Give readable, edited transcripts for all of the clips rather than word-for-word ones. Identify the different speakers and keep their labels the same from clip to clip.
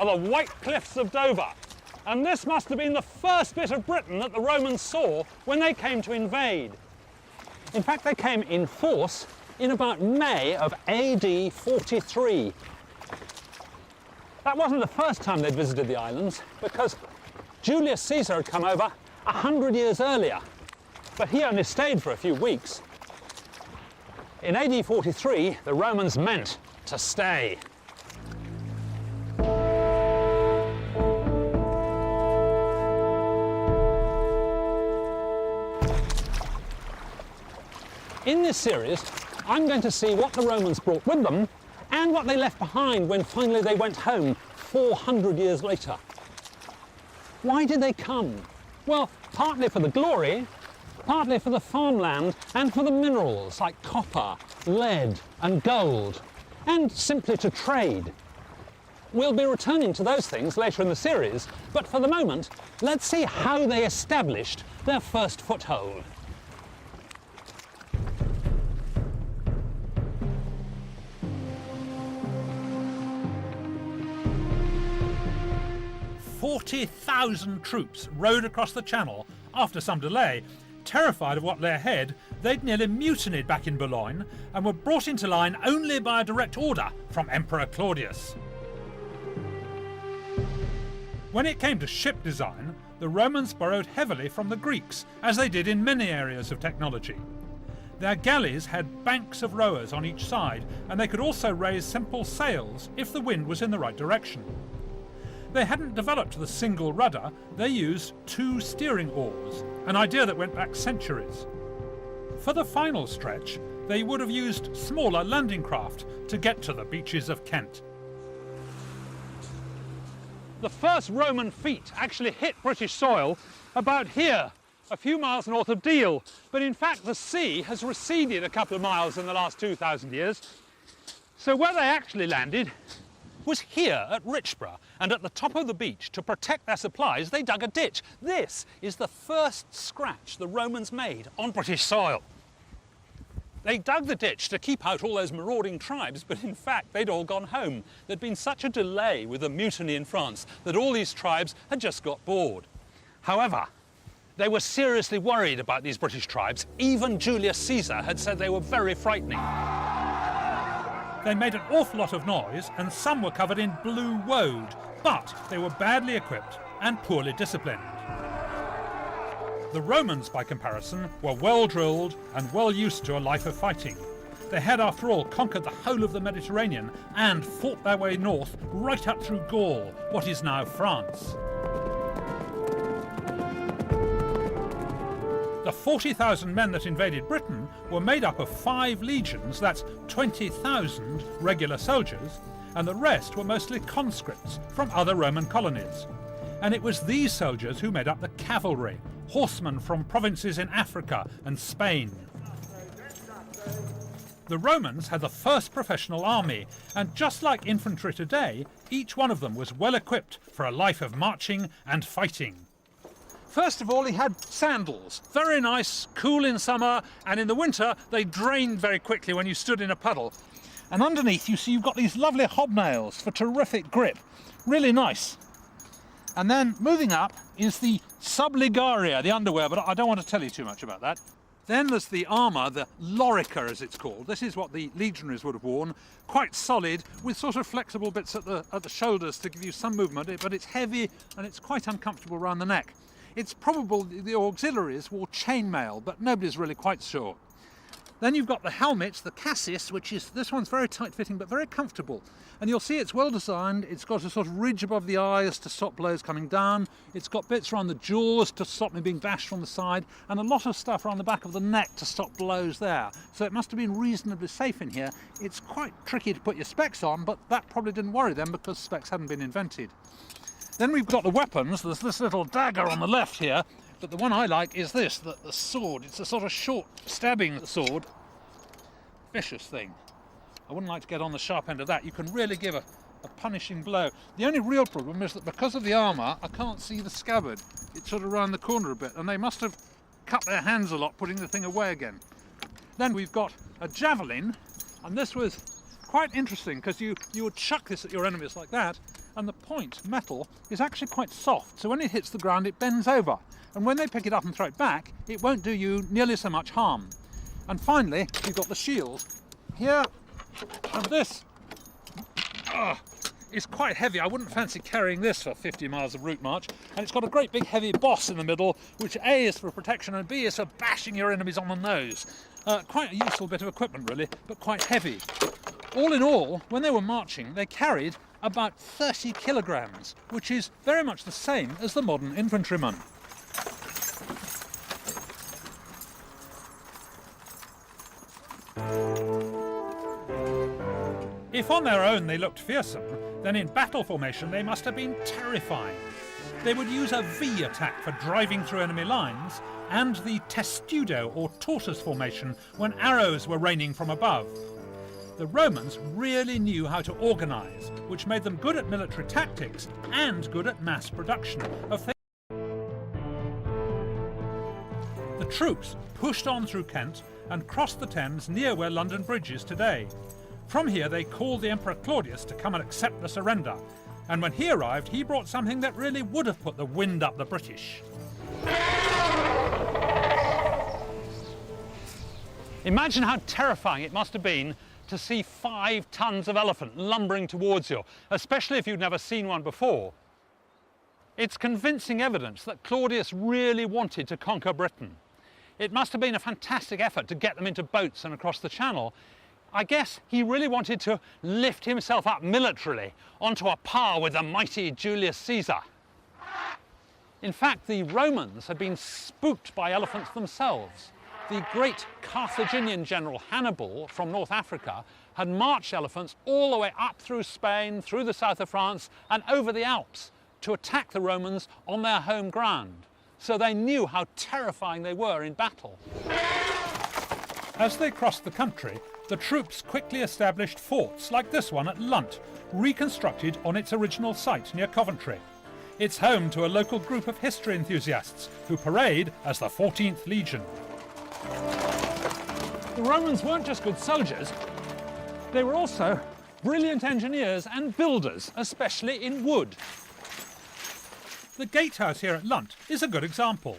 Speaker 1: are the White Cliffs of Dover. And this must have been the first bit of Britain that the Romans saw when they came to invade. In fact, they came in force in about May of AD 43. That wasn't the first time they'd visited the islands, because Julius Caesar had come over 100 years earlier, but he only stayed for a few weeks. In AD 43, the Romans meant to stay. In this series, I'm going to see what the Romans brought with them and what they left behind when finally they went home 400 years later. Why did they come? Well, partly for the glory, partly for the farmland and for the minerals like copper, lead and gold, and simply to trade. We'll be returning to those things later in the series, but for the moment, let's see how they established their first foothold.
Speaker 2: "40,000 troops rode across the Channel after some delay. Terrified of what lay ahead, they'd nearly mutinied back in Boulogne and were brought into line only by a direct order from Emperor Claudius. When it came to ship design, the Romans borrowed heavily from the Greeks, as they did in many areas of technology. Their galleys had banks of rowers on each side, and they could also raise simple sails if the wind was in the right direction. They hadn't developed the single rudder, they used 2 steering oars, an idea that went back centuries. For the final stretch, they would have used smaller landing craft to get to the beaches of Kent.
Speaker 1: The first Roman fleet actually hit British soil about here, a few miles north of Deal. But in fact, the sea has receded a couple of miles in the last 2,000 years. So where they actually landed was here at Richborough, and at the top of the beach, to protect their supplies, they dug a ditch. This is the first scratch the Romans made on British soil. They dug the ditch to keep out all those marauding tribes, but in fact they'd all gone home. There'd been such a delay with the mutiny in France that all these tribes had just got bored. However, they were seriously worried about these British tribes. Even Julius Caesar had said they were very frightening.
Speaker 2: They made an awful lot of noise, and some were covered in blue woad, but they were badly equipped and poorly disciplined. The Romans, by comparison, were well drilled and well used to a life of fighting. They had, after all, conquered the whole of the Mediterranean and fought their way north right up through Gaul, what is now France. The 40,000 men that invaded Britain were made up of 5 legions, that's 20,000 regular soldiers, and the rest were mostly conscripts from other Roman colonies. And it was these soldiers who made up the cavalry, horsemen from provinces in Africa and Spain. The Romans had the first professional army, and just like infantry today, each one of them was well equipped for a life of marching and fighting.
Speaker 1: First of all, he had sandals. Very nice, cool in summer, and in the winter they drained very quickly when you stood in a puddle. And underneath you see you've got these lovely hobnails for terrific grip. Really nice. And then moving up is the subligaria, the underwear, but I don't want to tell you too much about that. Then there's the armour, the lorica as it's called. This is what the legionaries would have worn, quite solid, with sort of flexible bits at the shoulders to give you some movement, but it's heavy and it's quite uncomfortable around the neck. It's probable the auxiliaries wore chainmail, but nobody's really quite sure. Then you've got the helmet, the cassis, which is, this one's very tight-fitting but very comfortable. And you'll see it's well designed. It's got a sort of ridge above the eyes to stop blows coming down. It's got bits around the jaws to stop me being bashed from the side, and a lot of stuff around the back of the neck to stop blows there. So it must have been reasonably safe in here. It's quite tricky to put your specs on, but that probably didn't worry them because specs hadn't been invented. Then we've got the weapons. There's this little dagger on the left here, but the one I like is this, the sword. It's a sort of short stabbing sword. Vicious thing. I wouldn't like to get on the sharp end of that. You can really give a punishing blow. The only real problem is that because of the armour, I can't see the scabbard. It's sort of around the corner a bit, and they must have cut their hands a lot putting the thing away again. Then we've got a javelin, and this was quite interesting because you would chuck this at your enemies like that, and the point metal is actually quite soft, so when it hits the ground it bends over, and when they pick it up and throw it back it won't do you nearly so much harm. And finally you've got the shield here, and this is quite heavy. I wouldn't fancy carrying this for 50 miles of route march, and it's got a great big heavy boss in the middle, which A is for protection and B is for bashing your enemies on the nose. Quite a useful bit of equipment really, but quite heavy. All in all, when they were marching, they carried about 30 kilograms, which is very much the same as the modern infantryman.
Speaker 2: If on their own they looked fearsome, then in battle formation they must have been terrifying. They would use a V attack for driving through enemy lines, and the testudo or tortoise formation when arrows were raining from above. The Romans really knew how to organise, which made them good at military tactics and good at mass production of things. The troops pushed on through Kent and crossed the Thames near where London Bridge is today. From here they called the Emperor Claudius to come and accept the surrender, and when he arrived he brought something that really would have put the wind up the British.
Speaker 3: Imagine how terrifying it must have been to see 5 tons of elephant lumbering towards you, especially if you'd never seen one before. It's convincing evidence that Claudius really wanted to conquer Britain. It must have been a fantastic effort to get them into boats and across the Channel. I guess he really wanted to lift himself up militarily onto a par with the mighty Julius Caesar. In fact, the Romans had been spooked by elephants themselves. The great Carthaginian general Hannibal from North Africa had marched elephants all the way up through Spain, through the south of France and over the Alps to attack the Romans on their home ground. So they knew how terrifying they were in battle.
Speaker 2: As they crossed the country, the troops quickly established forts like this one at Lunt, reconstructed on its original site near Coventry. It's home to a local group of history enthusiasts who parade as the 14th Legion.
Speaker 3: The Romans weren't just good soldiers, they were also brilliant engineers and builders, especially in wood.
Speaker 2: The gatehouse here at Lunt is a good example.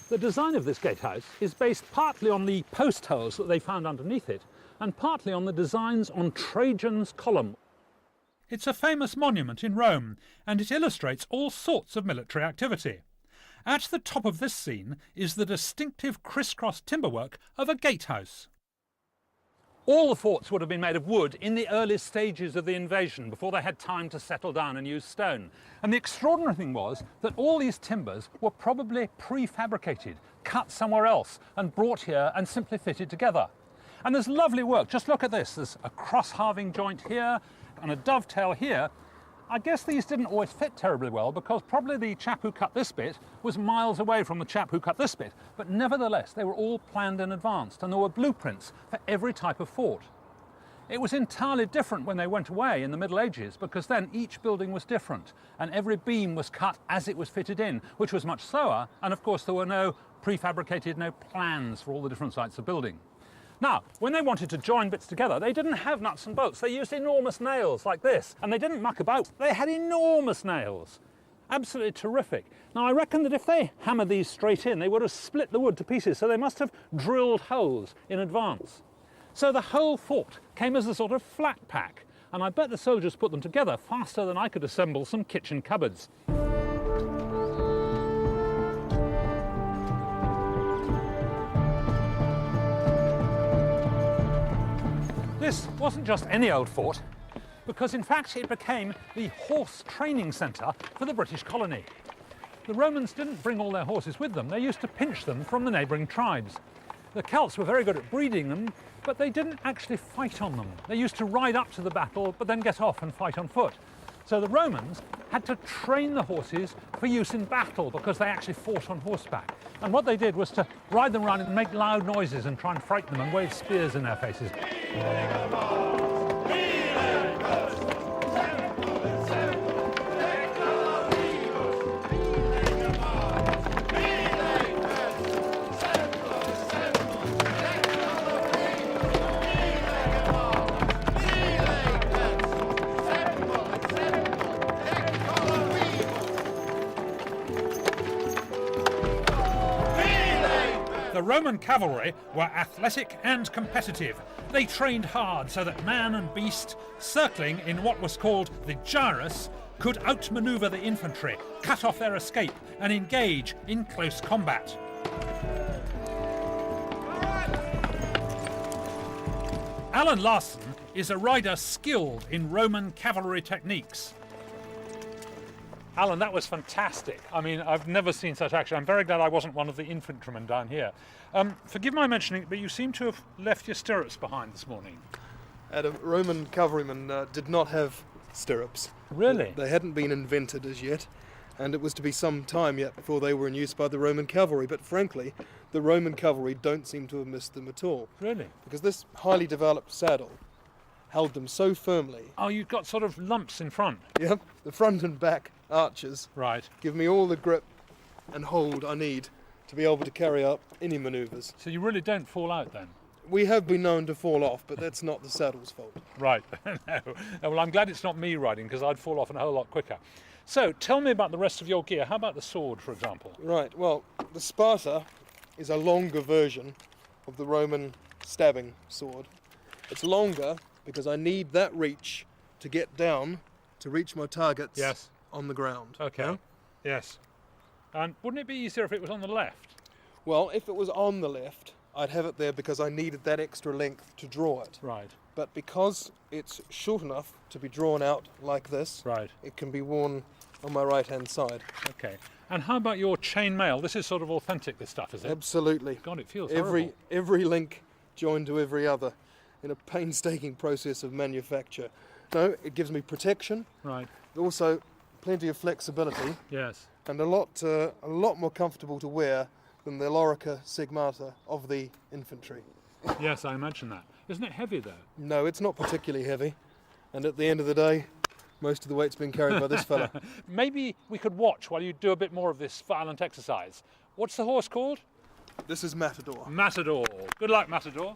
Speaker 3: The design of this gatehouse is based partly on the post holes that they found underneath it, and partly on the designs on Trajan's column.
Speaker 2: It's a famous monument in Rome, and it illustrates all sorts of military activity. At the top of this scene is the distinctive criss-cross timberwork of a gatehouse.
Speaker 3: All the forts would have been made of wood in the earliest stages of the invasion, before they had time to settle down and use stone. And the extraordinary thing was that all these timbers were probably prefabricated, cut somewhere else and brought here and simply fitted together. And there's lovely work. Just look at this. There's a cross-halving joint here and a dovetail here. I guess these didn't always fit terribly well because probably the chap who cut this bit was miles away from the chap who cut this bit, but nevertheless they were all planned in advance and there were blueprints for every type of fort. It was entirely different when they went away in the Middle Ages, because then each building was different and every beam was cut as it was fitted in, which was much slower, and of course there were no prefabricated, no plans for all the different sites of building. Now, when they wanted to join bits together, they didn't have nuts and bolts. They used enormous nails like this, and they didn't muck about. They had enormous nails. Absolutely terrific. Now, I reckon that if they hammered these straight in, they would have split the wood to pieces, so they must have drilled holes in advance. So the whole fort came as a sort of flat pack, and I bet the soldiers put them together faster than I could assemble some kitchen cupboards. This wasn't just any old fort, because in fact it became the horse training centre for the British colony. The Romans didn't bring all their horses with them, they used to pinch them from the neighbouring tribes. The Celts were very good at breeding them, but they didn't actually fight on them. They used to ride up to the battle, but then get off and fight on foot. So the Romans had to train the horses for use in battle, because they actually fought on horseback. And what they did was to ride them around and make loud noises and try and frighten them and wave spears in their faces.
Speaker 2: The Roman cavalry were athletic and competitive. They trained hard so that man and beast, circling in what was called the gyrus, could outmaneuver the infantry, cut off their escape, and engage in close combat. Alan Larson is a rider skilled in Roman cavalry techniques.
Speaker 1: Alan, that was fantastic. I mean, I've never seen such action. I'm very glad I wasn't one of the infantrymen down here. Forgive my mentioning, but you seem to have left your stirrups behind this morning.
Speaker 4: Adam, Roman cavalrymen did not have stirrups.
Speaker 1: Really?
Speaker 4: They hadn't been invented as yet, and it was to be some time yet before they were in use by the Roman cavalry. But frankly, the Roman cavalry don't seem to have missed them at all.
Speaker 1: Really?
Speaker 4: Because this highly developed saddle held them so firmly.
Speaker 1: Oh, you've got sort of lumps in front.
Speaker 4: Yep, the front and back arches
Speaker 1: Right.
Speaker 4: give me all the grip and hold I need to be able to carry out any manoeuvres.
Speaker 1: So you really don't fall out then?
Speaker 4: We have been known to fall off, but that's not the saddle's fault.
Speaker 1: Right. No. Well, I'm glad it's not me riding, because I'd fall off a whole lot quicker. So tell me about the rest of your gear. How about the sword, for example?
Speaker 4: Right, well, the Sparta is a longer version of the Roman stabbing sword. It's longer because I need that reach to get down to reach my targets
Speaker 1: Yes.
Speaker 4: on the ground.
Speaker 1: Okay.
Speaker 4: Yeah?
Speaker 1: Yes. And wouldn't it be easier if it was on the left?
Speaker 4: Well, if it was on the left, I'd have it there because I needed that extra length to draw it.
Speaker 1: Right.
Speaker 4: But because it's short enough to be drawn out like this,
Speaker 1: Right.
Speaker 4: it can be worn on my right-hand side.
Speaker 1: Okay. And how about your chain mail? This is sort of authentic, this stuff, is it?
Speaker 4: Absolutely.
Speaker 1: God, it feels
Speaker 4: Every
Speaker 1: horrible.
Speaker 4: link joined to every other in a painstaking process of manufacture. No, it gives me protection,
Speaker 1: Right.
Speaker 4: also plenty of flexibility,
Speaker 1: Yes.
Speaker 4: and a lot more comfortable to wear than the Lorica Sigmata of the infantry.
Speaker 1: Yes, I imagine that. Isn't it heavy, though?
Speaker 4: No, it's not particularly heavy, and at the end of the day, most of the weight's been carried by this fella.
Speaker 1: Maybe we could watch while you do a bit more of this violent exercise. What's the horse called?
Speaker 4: This is Matador.
Speaker 1: Matador. Good luck, Matador.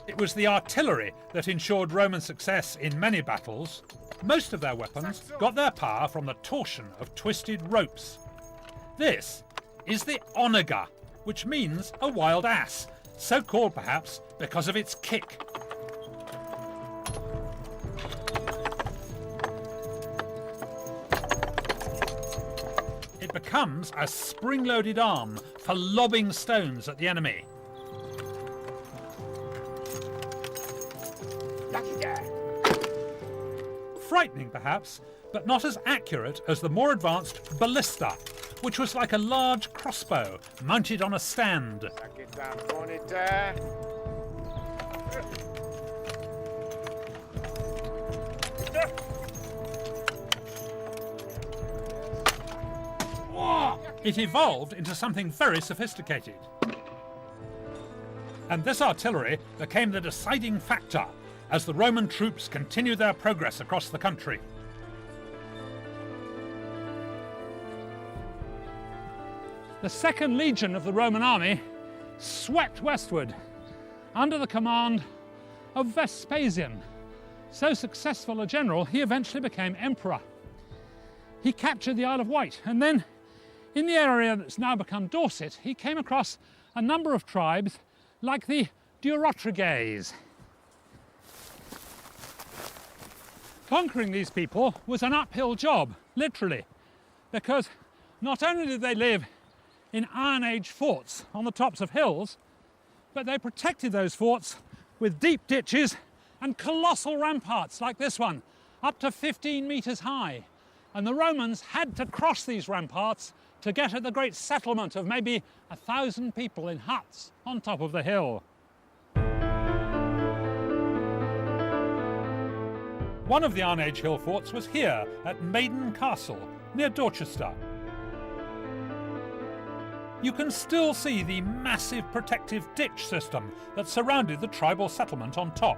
Speaker 2: It was the artillery that ensured Roman success in many battles. Most of their weapons got their power from the torsion of twisted ropes. This is the onager, which means a wild ass, so called perhaps because of its kick. It becomes a spring-loaded arm for lobbing stones at the enemy. Frightening perhaps, but not as accurate as the more advanced ballista, which was like a large crossbow mounted on a stand. It evolved into something very sophisticated. And this artillery became the deciding factor as the Roman troops continued their progress across the country.
Speaker 3: The Second Legion of the Roman army swept westward under the command of Vespasian. So successful a general, he eventually became emperor. He captured the Isle of Wight, and then in the area that's now become Dorset, he came across a number of tribes like the Durotriges. Conquering these people was an uphill job, literally, because not only did they live in Iron Age forts on the tops of hills, but they protected those forts with deep ditches and colossal ramparts like this one, up to 15 metres high. And the Romans had to cross these ramparts to get at the great settlement of maybe 1,000 people in huts on top of the hill.
Speaker 2: One of the Iron Age hill forts was here at Maiden Castle, near Dorchester. you can still see the massive protective ditch system that surrounded the tribal settlement on top.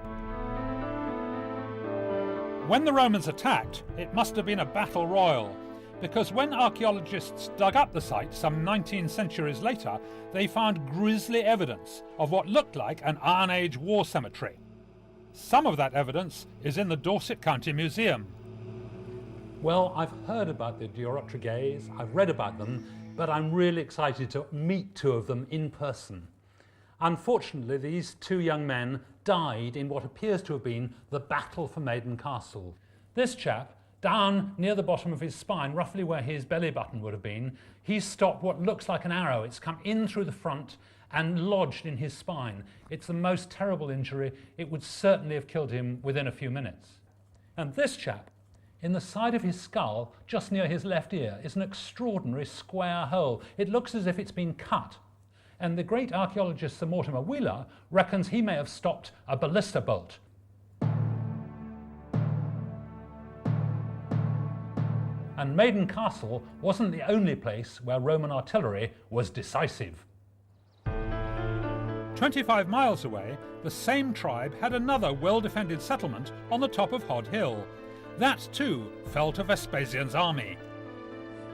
Speaker 2: When the Romans attacked, it must have been a battle royal, because when archaeologists dug up the site some 19 centuries later, they found grisly evidence of what looked like an Iron Age war cemetery. Some of that evidence is in the Dorset County Museum.
Speaker 3: Well, I've heard about the Durotriges, I've read about them, but I'm really excited to meet two of them in person. Unfortunately, these two young men died in what appears to have been the battle for Maiden Castle. This chap, down near the bottom of his spine, roughly where his belly button would have been, he's stopped what looks like an arrow. It's come in through the front and lodged in his spine. It's the most terrible injury. It would certainly have killed him within a few minutes. And this chap, in the side of his skull, just near his left ear, is an extraordinary square hole. It looks as if it's been cut. And the great archaeologist Sir Mortimer Wheeler reckons he may have stopped a ballista bolt. And Maiden Castle wasn't the only place where Roman artillery was decisive.
Speaker 2: 25 miles away, the same tribe had another well-defended settlement on the top of Hod Hill. That too fell to Vespasian's army.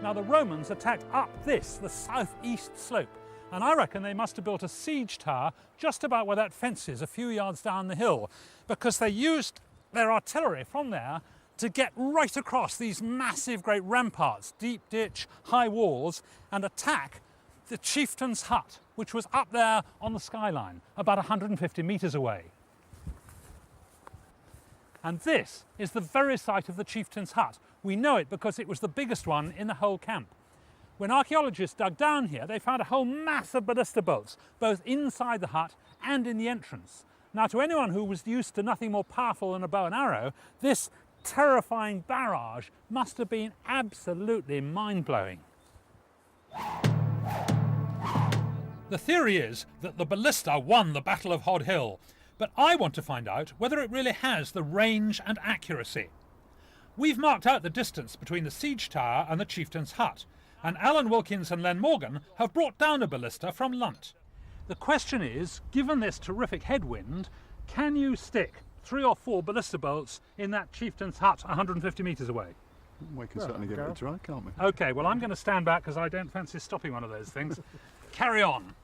Speaker 3: Now the Romans attacked up this, the southeast slope, and I reckon they must have built a siege tower just about where that fence is, a few yards down the hill, because they used their artillery from there to get right across these massive great ramparts, deep ditch, high walls, and attack the chieftain's hut, which was up there on the skyline, about 150 metres away. And this is the very site of the chieftain's hut. We know it because it was the biggest one in the whole camp. When archaeologists dug down here, they found a whole mass of ballista bolts, both inside the hut and in the entrance. Now, to anyone who was used to nothing more powerful than a bow and arrow, this terrifying barrage must have been absolutely mind-blowing.
Speaker 2: The theory is that the ballista won the Battle of Hod Hill, but I want to find out whether it really has the range and accuracy. We've marked out the distance between the siege tower and the chieftain's hut, and Alan Wilkins and Len Morgan have brought down a ballista from Lunt.
Speaker 3: The question is, given this terrific headwind, can you stick 3 or 4 ballista bolts in that chieftain's hut 150 metres away?
Speaker 5: We can certainly give it a try, can't we?
Speaker 3: OK, well, I'm going to stand back because I don't fancy stopping one of those things. Carry on.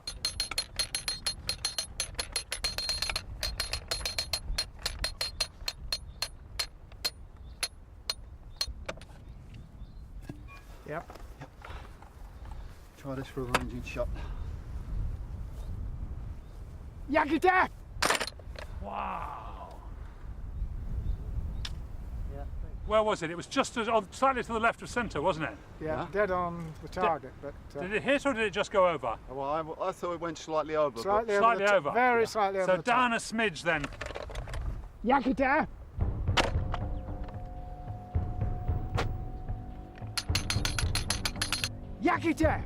Speaker 5: Yep. Try this for a ranging shot.
Speaker 6: Yakita!
Speaker 3: Wow. Where was it? It was just slightly to the left of centre, wasn't it?
Speaker 6: Yeah, dead on the target, but
Speaker 3: Did it hit or did it just go over?
Speaker 5: Well, I thought it went slightly over.
Speaker 6: slightly,
Speaker 3: Slightly over.
Speaker 6: Very slightly over
Speaker 3: So
Speaker 6: the
Speaker 3: down
Speaker 6: top.
Speaker 3: a smidge then.
Speaker 6: Yakita! Yakita!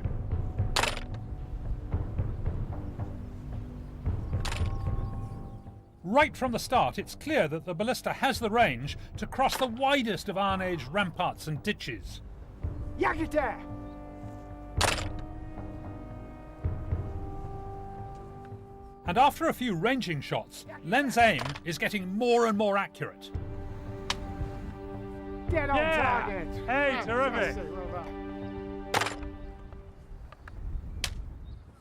Speaker 2: Right from the start, it's clear that the ballista has the range to cross the widest of Iron Age ramparts and ditches.
Speaker 6: Yakita!
Speaker 2: And after a few ranging shots, Len's aim is getting more and more accurate.
Speaker 6: Dead on
Speaker 3: Yeah!
Speaker 6: target!
Speaker 3: Hey, terrific!
Speaker 6: Fantastic, well done.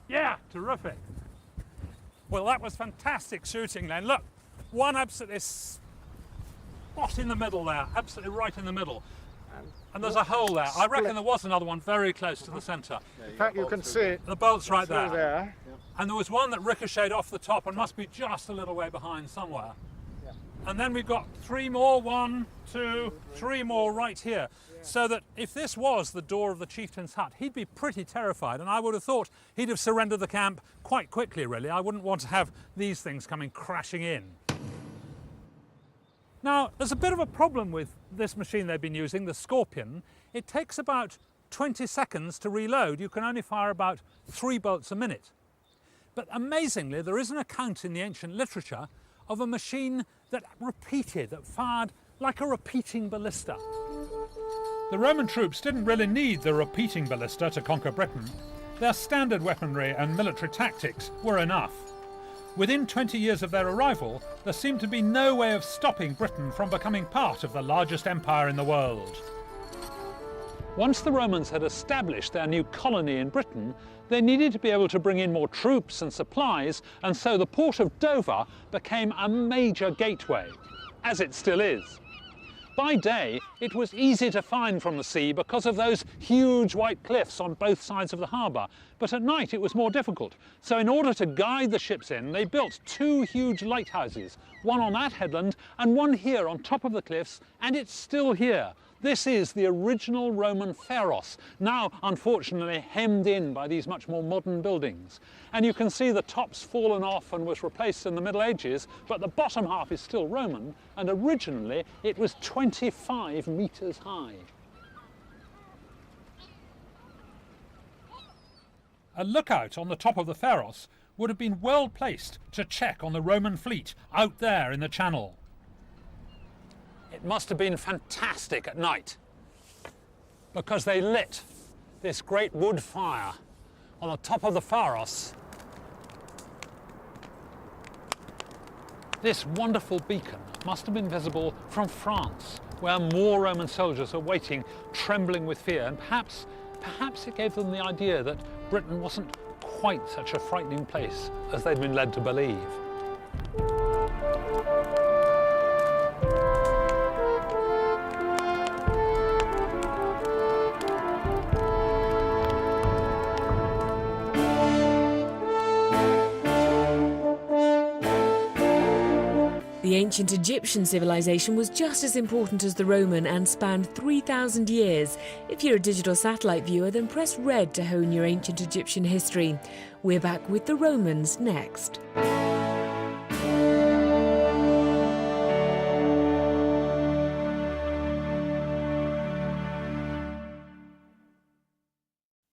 Speaker 3: Yeah, terrific. Well, that was fantastic shooting, Len. Look, one absolutely spot in the middle there, absolutely right in the middle. And there's a hole there. I reckon there was another one very close to the centre.
Speaker 6: In fact, you can see it
Speaker 3: The bolt's right
Speaker 6: through
Speaker 3: there.
Speaker 6: there.
Speaker 3: And there was one that ricocheted off the top and must be just a little way behind somewhere. And then we've got 3 more, 1, 2, 3 more right here. So that if this was the door of the chieftain's hut, he'd be pretty terrified, and I would have thought he'd have surrendered the camp quite quickly, really. I wouldn't want to have these things coming crashing in. Now, there's a bit of a problem with this machine they've been using, the Scorpion. It takes about 20 seconds to reload. You can only fire about 3 bolts a minute. But amazingly, there is an account in the ancient literature of a machine that repeated, that fired like a repeating ballista.
Speaker 2: The Roman troops didn't really need the repeating ballista to conquer Britain. their standard weaponry and military tactics were enough. Within 20 years of their arrival, there seemed to be no way of stopping Britain from becoming part of the largest empire in the world.
Speaker 3: Once the Romans had established their new colony in Britain, they needed to be able to bring in more troops and supplies, and so the port of Dover became a major gateway, as it still is. By day, it was easy to find from the sea because of those huge white cliffs on both sides of the harbour, but at night it was more difficult. So in order to guide the ships in, they built 2 huge lighthouses, one on that headland and one here on top of the cliffs, and it's still here. This is the original Roman Pharos, now unfortunately hemmed in by these much more modern buildings. And you can see the top's fallen off and was replaced in the Middle Ages, but the bottom half is still Roman, and originally it was 25 metres high.
Speaker 2: A lookout on the top of the Pharos would have been well placed to check on the Roman fleet out there in the Channel.
Speaker 3: It must have been fantastic at night, because they lit this great wood fire on the top of the Pharos. This wonderful beacon must have been visible from France, where more Roman soldiers are waiting, trembling with fear, and perhaps it gave them the idea that Britain wasn't quite such a frightening place as they'd been led to believe.
Speaker 7: The ancient Egyptian civilization was just as important as the Roman and spanned 3,000 years. If you're a digital satellite viewer, then press red to hone your ancient Egyptian history. We're back with the Romans next.